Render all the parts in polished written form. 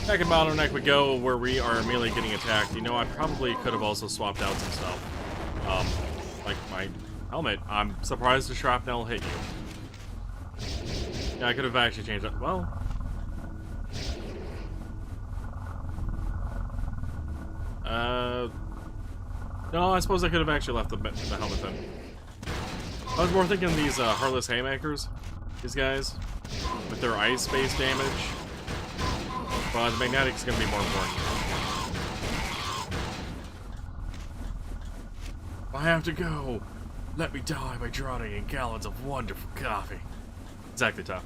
Back in Bottleneck we go, where we are immediately getting attacked. You know, I probably could have also swapped out some stuff. Like my helmet. I'm surprised the shrapnel hit you. Yeah, I could have actually changed that. Well... No, I suppose I could have actually left the helmet then. I was more thinking these Heartless Haymakers. These guys. With their ice-based damage. But the magnetic's gonna be more important. I have to go. Let me die by drowning in gallons of wonderful coffee. Exactly, tough.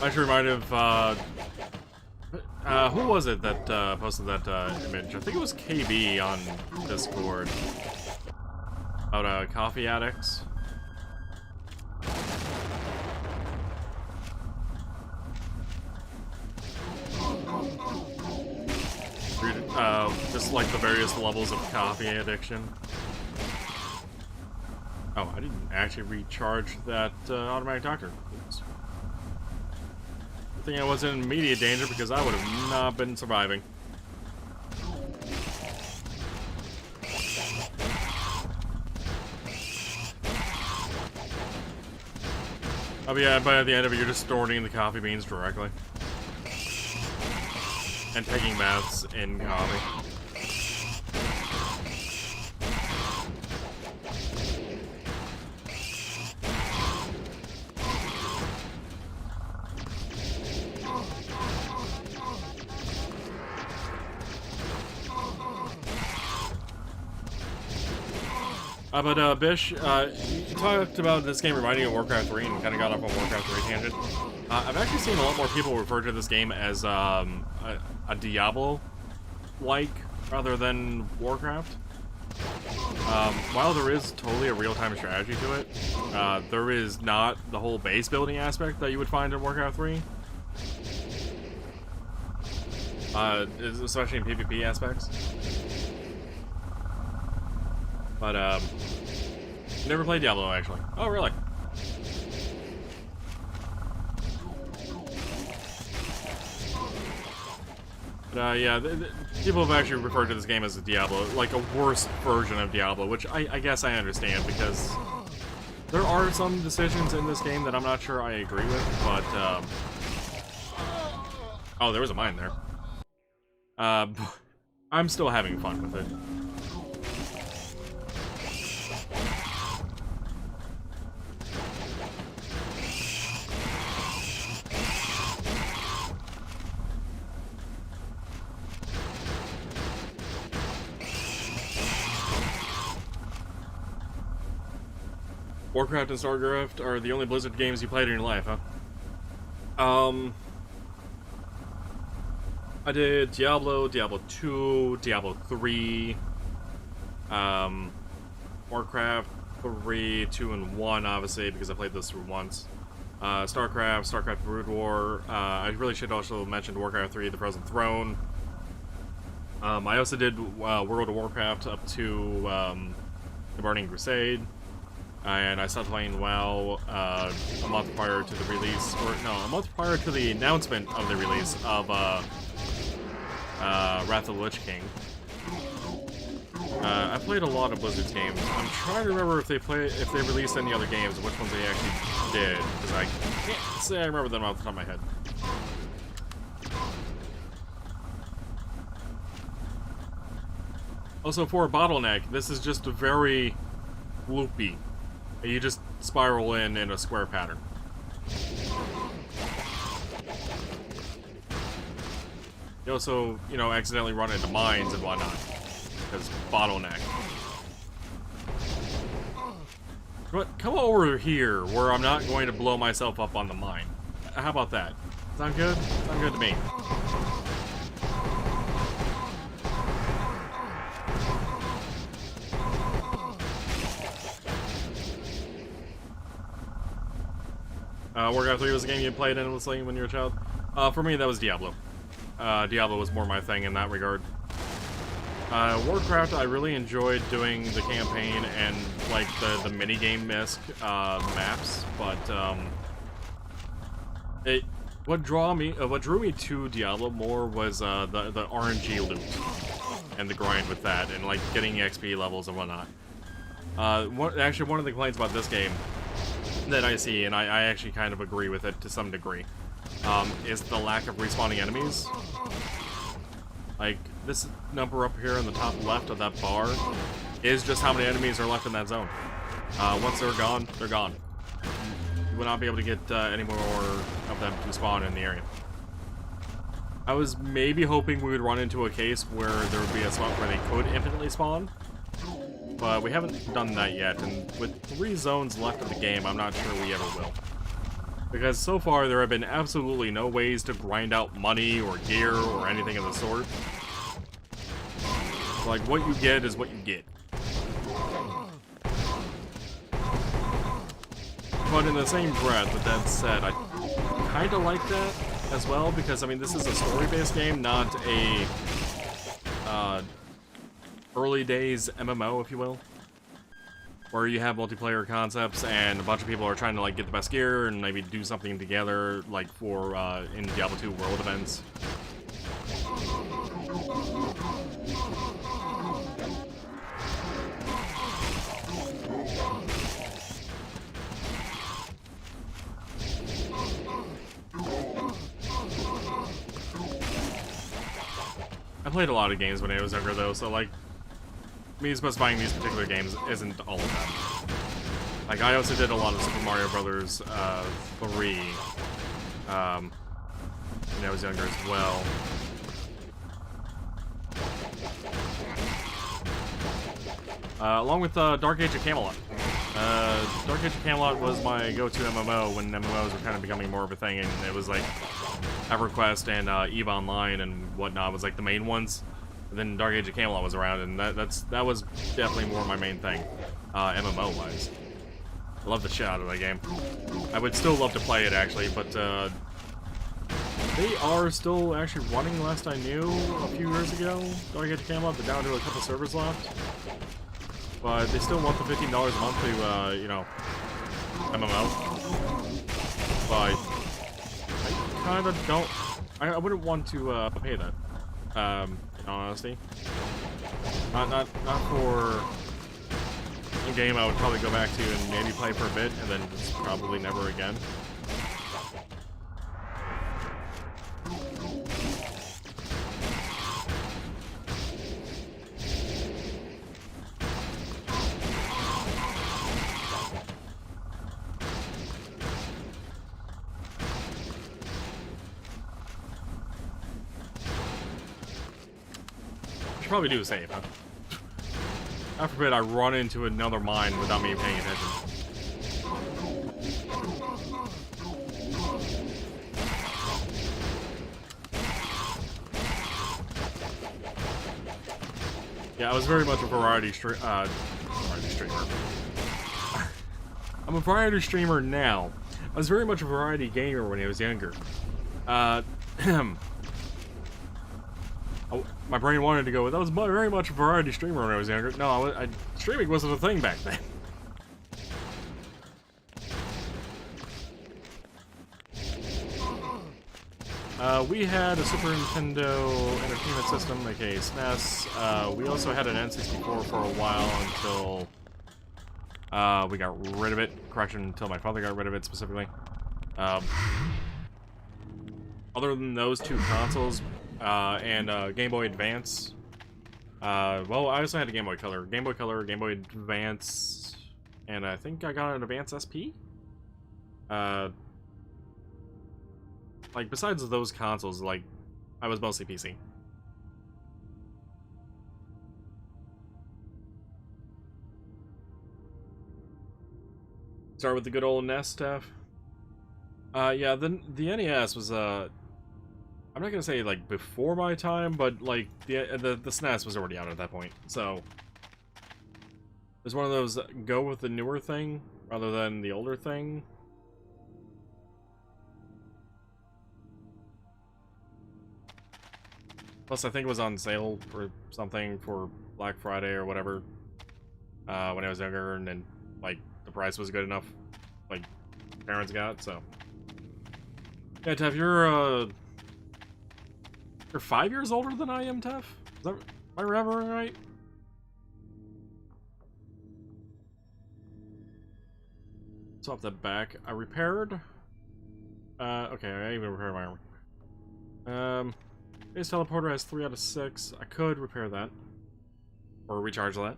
I should remind of, who was it that posted that image? I think it was KB on Discord. About coffee addicts. Just like the various levels of coffee addiction. Oh, I didn't actually recharge that automatic doctor. Oops. I think I was in immediate danger because I would have not been surviving. Oh yeah, by the end of it, you're just storing the coffee beans directly. And taking baths in coffee. But Bish, you talked about this game reminding you of Warcraft 3 and kind of got off on Warcraft 3 tangent. I've actually seen a lot more people refer to this game as a Diablo-like rather than Warcraft. While there is totally a real-time strategy to it, there is not the whole base building aspect that you would find in Warcraft 3. Especially in PvP aspects. But, never played Diablo, actually. Oh, really? But, yeah, people have actually referred to this game as a Diablo, like a worse version of Diablo, which I guess I understand, because there are some decisions in this game that I'm not sure I agree with, but, oh, there was a mine there. I'm still having fun with it. Warcraft and StarCraft are the only Blizzard games you played in your life, huh? I did Diablo, Diablo 2, Diablo 3, Warcraft 3, 2, and 1, obviously, because I played those through once. StarCraft, StarCraft Brood War. I really should also mention Warcraft 3, The Frozen Throne. I also did World of Warcraft up to the Burning Crusade. And I stopped playing WoW a month prior to the release, or no, a month prior to the announcement of the release of Wrath of the Lich King. I played a lot of Blizzard's games. I'm trying to remember if they released any other games and which ones they actually did, because I can't say I remember them off the top of my head. Also, for a Bottleneck, this is just a very loopy. You just spiral in a square pattern. You also, you know, accidentally run into mines and whatnot. Because Bottleneck. But come over here, where I'm not going to blow myself up on the mine. How about that? Sound good? Sound good to me. Warcraft 3 was a game you played endlessly when you were a child. For me, that was Diablo. Diablo was more my thing in that regard. Warcraft, I really enjoyed doing the campaign and like the minigame-esque maps, but what drew me to Diablo more was the RNG loot and the grind with that, and like getting XP levels and whatnot. Actually, one of the complaints about this game that I see, and I actually kind of agree with it to some degree, is the lack of respawning enemies. Like, this number up here in the top left of that bar is just how many enemies are left in that zone. Once they're gone, they're gone. You will not be able to get any more of them to spawn in the area. I was maybe hoping we would run into a case where there would be a spot where they could infinitely spawn, but we haven't done that yet, and with 3 zones left of the game, I'm not sure we ever will. Because so far, there have been absolutely no ways to grind out money or gear or anything of the sort. Like, what you get is what you get. But in the same breath, with that said, I kinda like that as well, because, I mean, this is a story-based game, not a early days MMO, if you will, where you have multiplayer concepts and a bunch of people are trying to like get the best gear and maybe do something together, like for in Diablo 2 world events. I played a lot of games when I was younger though, so like me specifying these particular games isn't all of them. Like, I also did a lot of Super Mario Brothers 3 when I was younger as well. Along with Dark Age of Camelot. Dark Age of Camelot was my go-to MMO when MMOs were kind of becoming more of a thing, and it was like EverQuest and EVE Online and whatnot was like the main ones. And then Dark Age of Camelot was around, and that was definitely more my main thing, MMO-wise. I love the shit out of that game. I would still love to play it, actually, but they are still actually running, last I knew, a few years ago. Dark Age of Camelot, they're down to a couple servers left. But they still want the $15 a month to, you know, MMO. But I kind of don't... I wouldn't want to pay that, in all honesty. Not for a game I would probably go back to and maybe play for a bit, and then just probably never again. Should probably do a save, huh? God forbid I run into another mine without me paying attention. Yeah, I was very much a variety streamer. I'm a variety streamer now. I was very much a variety gamer when I was younger. My brain wanted to go with, I was very much a variety streamer when I was younger. No, streaming wasn't a thing back then. We had a Super Nintendo Entertainment System, aka SNES. We also had an N64 for a while until we got rid of it. Correction, until my father got rid of it specifically. Other than those two consoles, and Game Boy Advance. Well, I also had a Game Boy Color, Game Boy Advance, and I think I got an Advance SP? Like, besides those consoles, like, I was mostly PC. Start with the good old NES stuff. Yeah, the NES was, I'm not gonna say, like, before my time, but, like, the SNES was already out at that point, so... It was one of those go with the newer thing, rather than the older thing. Plus, I think it was on sale or something for Black Friday or whatever when I was younger, and then like the price was good enough, like parents got. So yeah, Tev, you're 5 years older than I am, Tev. Am I remembering right? Swap that back. I repaired. Okay, I even repaired my armor. Base teleporter has 3 out of 6. I could repair that. Or recharge that.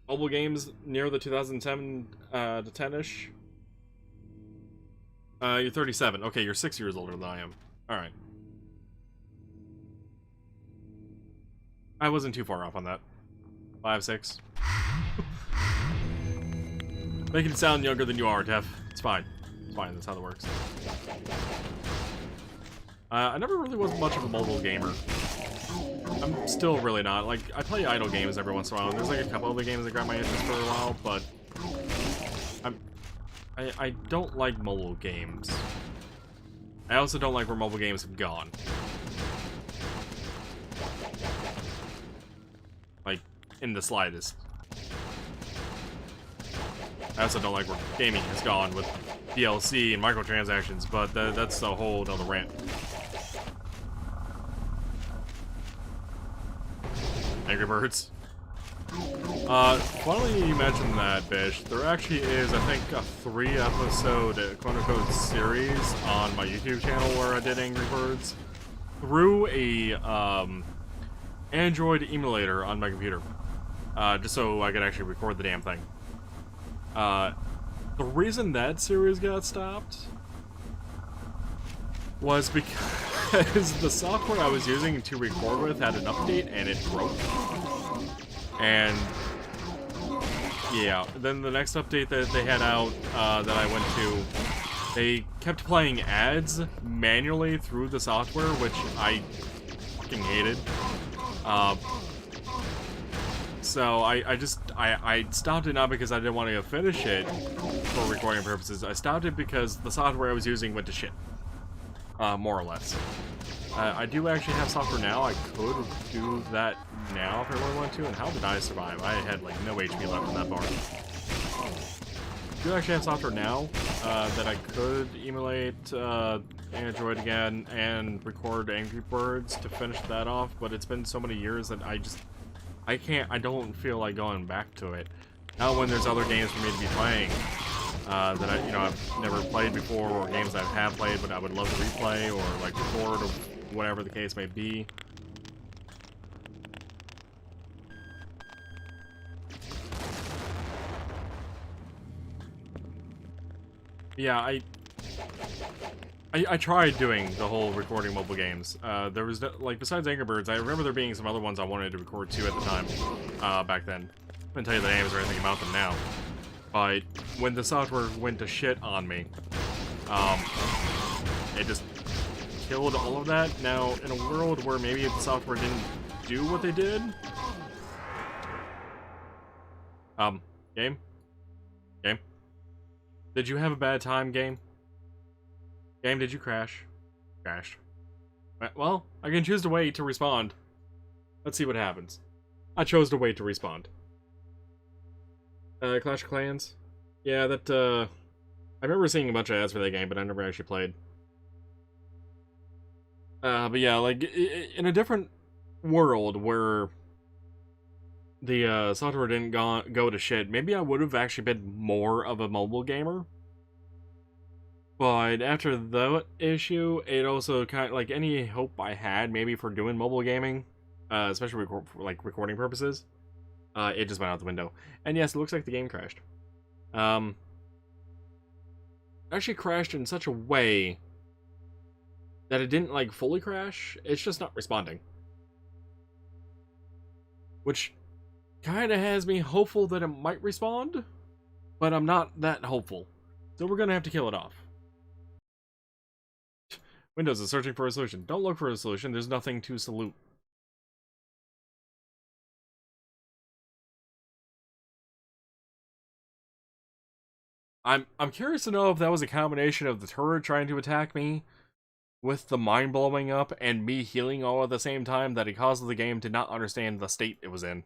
Mobile games near the 2007 to 10-ish. You're 37. Okay, you're 6 years older than I am. Alright. I wasn't too far off on that. 5, 6. Making it sound younger than you are, Tev. It's fine. It's fine, that's how it works. I never really was much of a mobile gamer. I'm still really not. Like, I play idle games every once in a while. There's like a couple other games that grab my interest for a while, but I don't like mobile games. I also don't like where mobile games have gone. Like, in the slightest. I also don't like where gaming has gone with DLC and microtransactions, but that's a whole nother rant. Angry Birds. Funny you mentioned that, Bish. There actually is, I think, a 3-episode quote-unquote series on my YouTube channel where I did Angry Birds through a Android emulator on my computer, just so I could actually record the damn thing. The reason that series got stopped was because the software I was using to record with had an update and it broke. And yeah, then the next update that they had out that I went to, they kept playing ads manually through the software, which I fucking hated. So I stopped it not because I didn't want to finish it for recording purposes. I stopped it because the software I was using went to shit. More or less. I do actually have software now. I could do that now if I really want to. And how did I survive? I had like no HP left in that bar. I do actually have software now that I could emulate Android again and record Angry Birds to finish that off. But it's been so many years that I don't feel like going back to it. Now when there's other games for me to be playing that I've never played before, or games I have played but I would love to replay or like record or whatever the case may be. Yeah, I tried doing the whole recording mobile games. There was, like, besides Angry Birds, I remember there being some other ones I wanted to record too at the time, back then. I couldn't tell you the names or anything about them now. But when the software went to shit on me, it just killed all of that. Now, in a world where maybe the software didn't do what they did... Game? Game? Did you have a bad time, game? Game, did you crash? Crashed. Well, I can choose to wait to respond. Let's see what happens. I chose to wait to respond. Clash of Clans? Yeah, that, I remember seeing a bunch of ads for that game, but I never actually played. But yeah, like, in a different world where the, software didn't go to shit, maybe I would have actually been more of a mobile gamer. But after that issue, it also kind of, like, any hope I had, maybe for doing mobile gaming, especially for, like, recording purposes, it just went out the window. And yes, it looks like the game crashed. It actually crashed in such a way that it didn't, like, fully crash. It's just not responding. Which kind of has me hopeful that it might respond, but I'm not that hopeful. So we're gonna have to kill it off. Windows is searching for a solution. Don't look for a solution. There's nothing to salute. I'm curious to know if that was a combination of the turret trying to attack me, with the mine blowing up and me healing all at the same time that it caused the game to not understand the state it was in.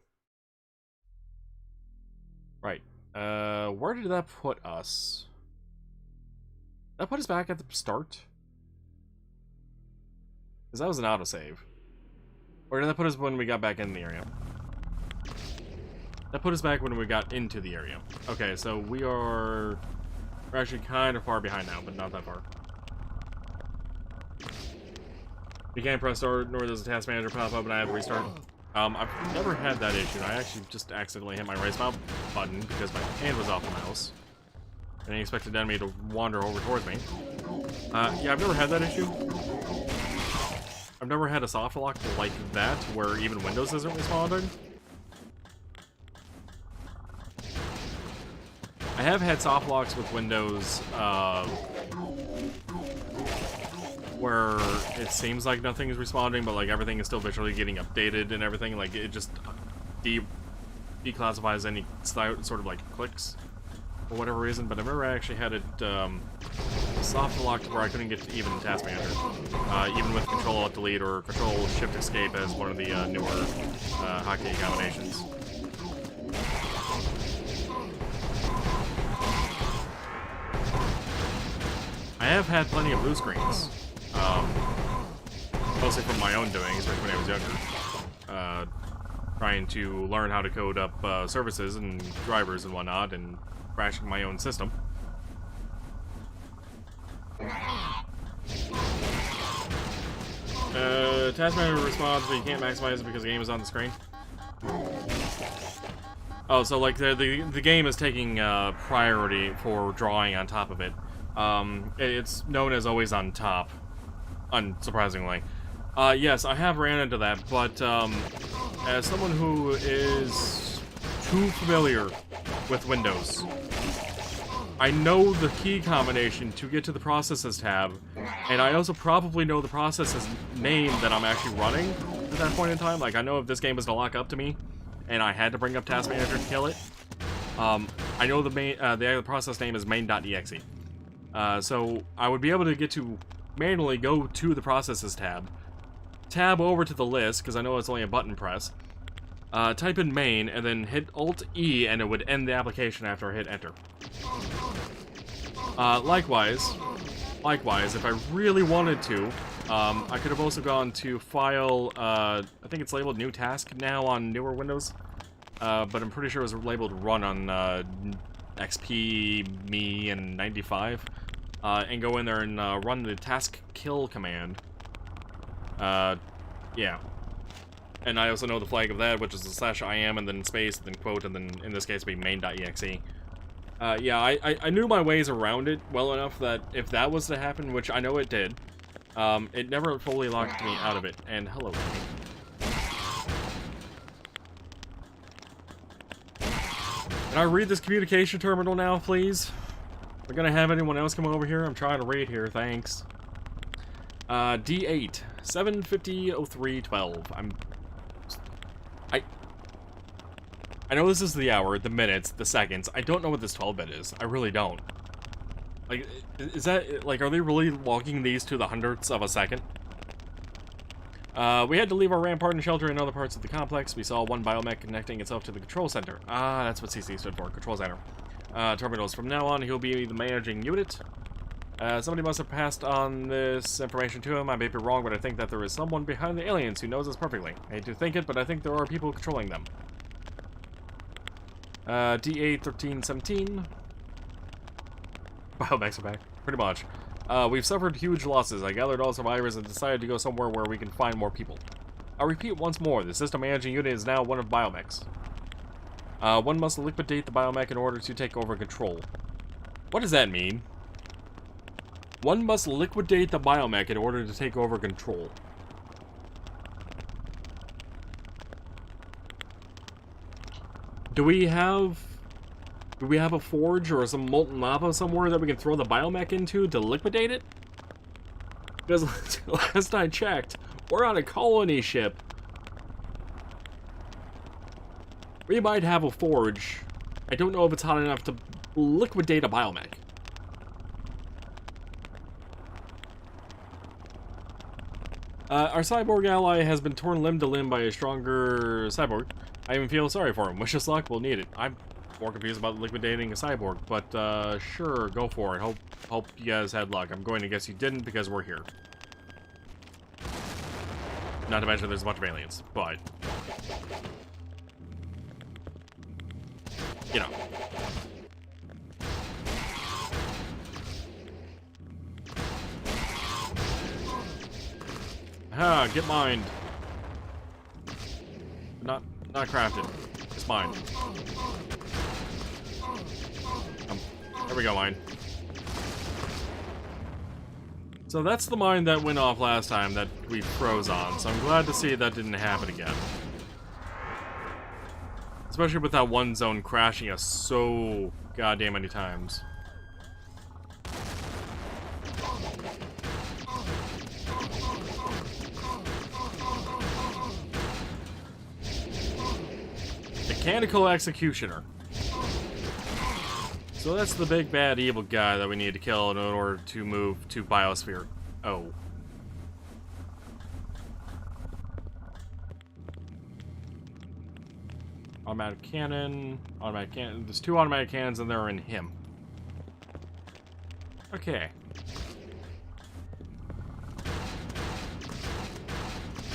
Right. Where did that put us? Did that put us back at the start? Because that was an autosave. Or did that put us when we got back in the area? That put us back when we got into the area. Okay, so we're actually kind of far behind now, but not that far. You can't press start, nor does the task manager pop up and I have to restart. I've never had that issue. I actually just accidentally hit my right mouse button because my hand was off the mouse. And I expected the enemy to wander over towards me. Yeah, I've never had that issue. I've never had a soft lock like that, where even Windows isn't responding. I have had soft locks with Windows, where it seems like nothing is responding, but like everything is still visually getting updated and everything. Like it just declassifies any sort of like clicks for whatever reason. But I've never actually had it soft locked where I couldn't get to even the task manager, even with Control Alt Delete or Control Shift Escape as one of the newer hotkey combinations. I have had plenty of blue screens. Mostly from my own doing, especially when I was younger. Trying to learn how to code up services and drivers and whatnot, and crashing my own system. Task manager responds, but you can't maximize it because the game is on the screen. Oh, so like the game is taking priority for drawing on top of it. It's known as always on top, unsurprisingly. Yes, I have ran into that, but as someone who is too familiar with Windows, I know the key combination to get to the processes tab, and I also probably know the processes name that I'm actually running at that point in time. Like, I know if this game was to lock up to me, and I had to bring up Task Manager to kill it, I know the process name is main.exe. So I would be able to get to manually go to the processes tab over to the list, because I know it's only a button press, type in main, and then hit Alt-E, and it would end the application after I hit enter. Likewise, if I really wanted to, I could have also gone to file, I think it's labeled new task now on newer Windows, but I'm pretty sure it was labeled run on XP, me, and 95, and go in there and run the task kill command. Yeah. And I also know the flag of that, which is the /im and then space, and then quote, and then in this case be main.exe. Yeah, I knew my ways around it well enough that if that was to happen, which I know it did, it never fully locked me out of it. And hello, Amy. Can I read this communication terminal now, please? We're gonna have anyone else come over here? I'm trying to read here, thanks. D8, 750-03-12. I know this is the hour, the minutes, the seconds. I don't know what this 12-bit is. I really don't. Like, is that, like, are they really logging these to the hundredths of a second? We had to leave our rampart and shelter in other parts of the complex. We saw one biomech connecting itself to the control center. Ah, that's what CC stood for, control center. Terminals. From now on, he'll be the managing unit. Somebody must have passed on this information to him. I may be wrong, but I think that there is someone behind the aliens who knows us perfectly. I hate to think it, but I think there are people controlling them. D8, 13, 17. Biomechs are back. Pretty much. We've suffered huge losses. I gathered all survivors and decided to go somewhere where we can find more people. I'll repeat once more. The system managing unit is now one of biomechs. One must liquidate the biomech in order to take over control. What does that mean? One must liquidate the biomech in order to take over control. Do we have a forge or some molten lava somewhere that we can throw the biomech into to liquidate it? Because last I checked, we're on a colony ship. We might have a forge. I don't know if it's hot enough to liquidate a biomech. Our cyborg ally has been torn limb to limb by a stronger cyborg. I even feel sorry for him. Wish us luck, we'll need it. I'm more confused about liquidating a cyborg, but sure, go for it. Hope you guys had luck. I'm going to guess you didn't because we're here. Not to mention there's a bunch of aliens, but... you know. Ah, get mined. Not crafted. It's mine. There we go, mine. So that's the mine that went off last time that we froze on, so I'm glad to see that didn't happen again. Especially with that one zone crashing us so goddamn many times. Mechanical Executioner. So that's the big bad evil guy that we need to kill in order to move to Biosphere. Oh. Automatic cannon. Automatic cannon. There's 2 automatic cannons and they're in him. Okay.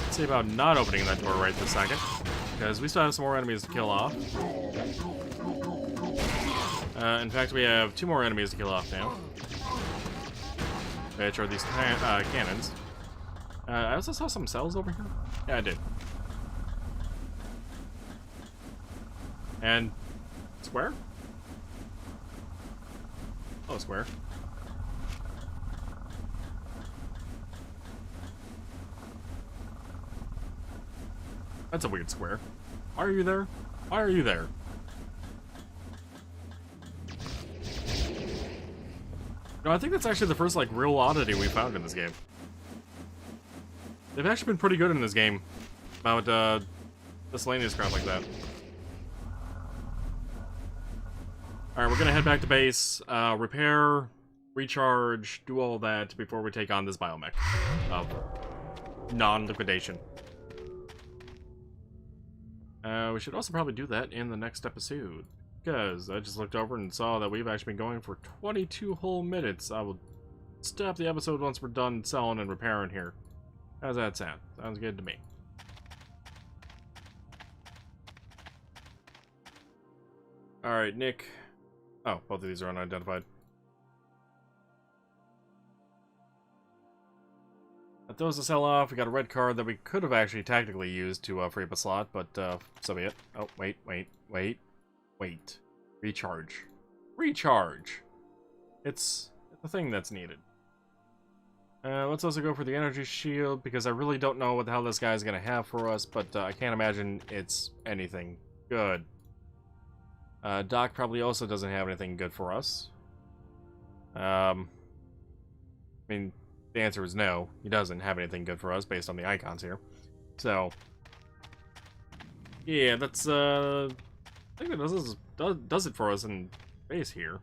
Let's see about not opening that door right this second. Because we still have some more enemies to kill off. In fact, we have 2 more enemies to kill off now. Which are these cannons. I also saw some cells over here. Yeah, I did. And... square? Oh, square. That's a weird square. Why are you there? Why are you there? No, I think that's actually the first, like, real oddity we found in this game. They've actually been pretty good in this game about, miscellaneous crap like that. Alright, we're gonna head back to base, repair, recharge, do all that before we take on this biomech of non-liquidation. We should also probably do that in the next episode, because I just looked over and saw that we've actually been going for 22 whole minutes. I will stop the episode once we're done selling and repairing here. How's that sound? Sounds good to me. Alright, Nick. Oh, both of these are unidentified. That throws the cell off. We got a red card that we could have actually tactically used to free up a slot, but so be it. Oh, wait. Recharge. Recharge! It's the thing that's needed. Let's also go for the energy shield, because I really don't know what the hell this guy's gonna have for us, but I can't imagine it's anything good. Doc probably also doesn't have anything good for us. I mean, the answer is no. He doesn't have anything good for us based on the icons here. So, yeah, that's, I think that does it for us in base here.